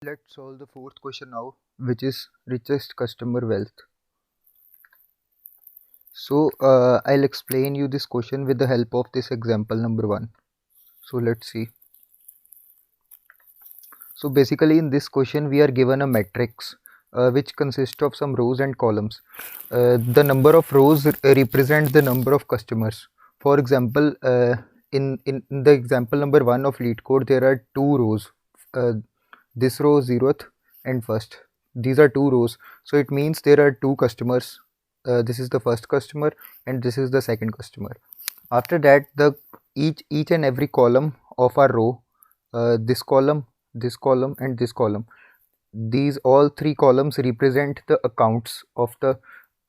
Let's solve the fourth question now, which is richest customer wealth. So I'll explain you this question with the help of this example number 1. So let's see. So basically in this question we are given a matrix which consists of some rows and columns. The number of rows represent the number of customers. For example, in the example number 1 of LeetCode, there are 2 rows. This row 0th and first. These are 2 rows. So it means there are 2 customers. This is the first customer and this is the second customer. After that, the each and every column of our row, this column and this column, these all 3 columns represent the accounts of the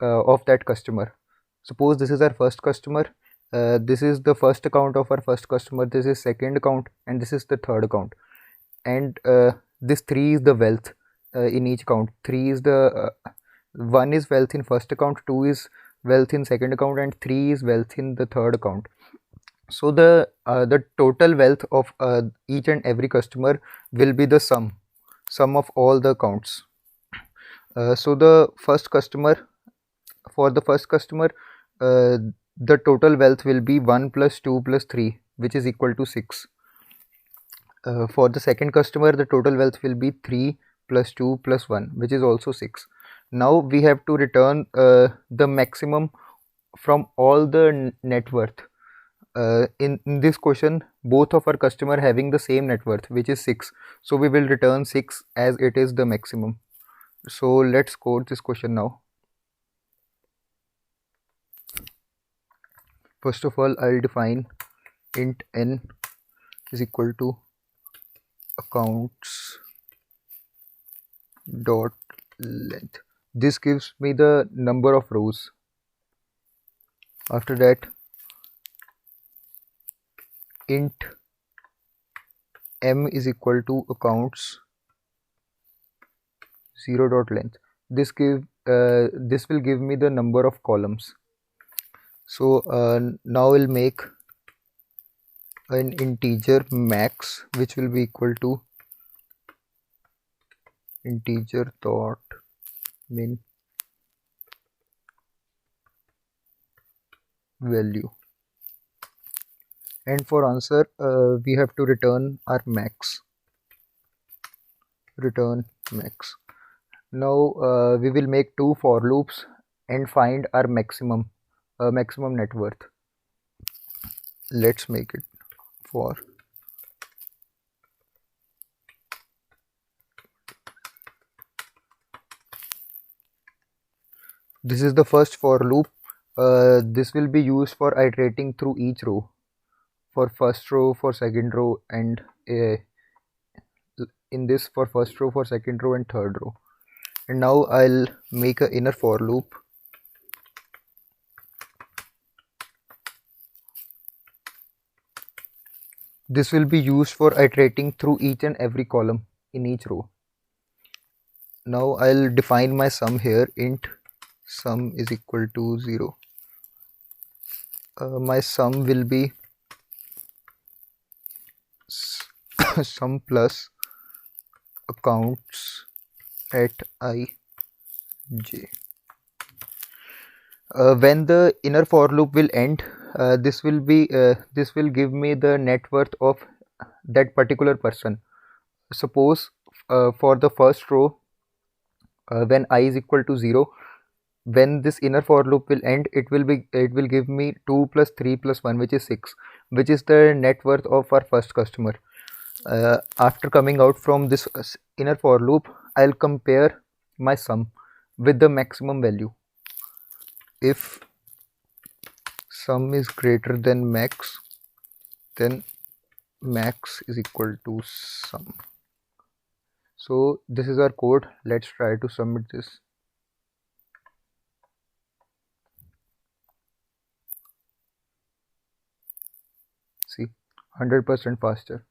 of that customer. Suppose this is our first customer. This is the first account of our first customer, this is second account, and this is the third account. And this 3 is the wealth in each account. 3 is the 1 is wealth in first account, 2 is wealth in second account, and 3 is wealth in the third account. So the total wealth of each and every customer will be the sum of all the accounts. So the first customer, for the first customer, the total wealth will be 1 plus 2 plus 3, which is equal to 6. For the second customer, the total wealth will be 3 plus 2 plus 1, which is also 6. Now we have to return the maximum from all the net worth. In this question, both of our customer having the same net worth, which is 6. So we will return 6 as it is the maximum. So let's code this question now. First of all, I'll define int n is equal to accounts dot length. This gives me the number of rows. After that, int m is equal to accounts 0 dot length. This will give me the number of columns. So now we'll make an integer max, which will be equal to integer dot min value, and for answer we have to return our max. Return max. Now we will make 2 for loops and find our maximum net worth. Let's make it for this is the first for loop. This will be used for iterating through each row, for first row, for second row, and in this for first row, for second row, and third row. And now I'll make an inner for loop. This will be used for iterating through each and every column in each row. Now I'll define my sum here. Int sum is equal to 0. My sum will be sum plus accounts at I j. When the inner for loop will end, this will give me the net worth of that particular person. Suppose for the first row, when I is equal to 0, when this inner for loop will end, it will give me 2 plus 3 plus 1, which is 6, which is the net worth of our first customer. After coming out from this inner for loop, I'll compare my sum with the maximum value. If sum is greater than max, then max is equal to sum. So this is our code. Let's try to submit this. See, 100% faster.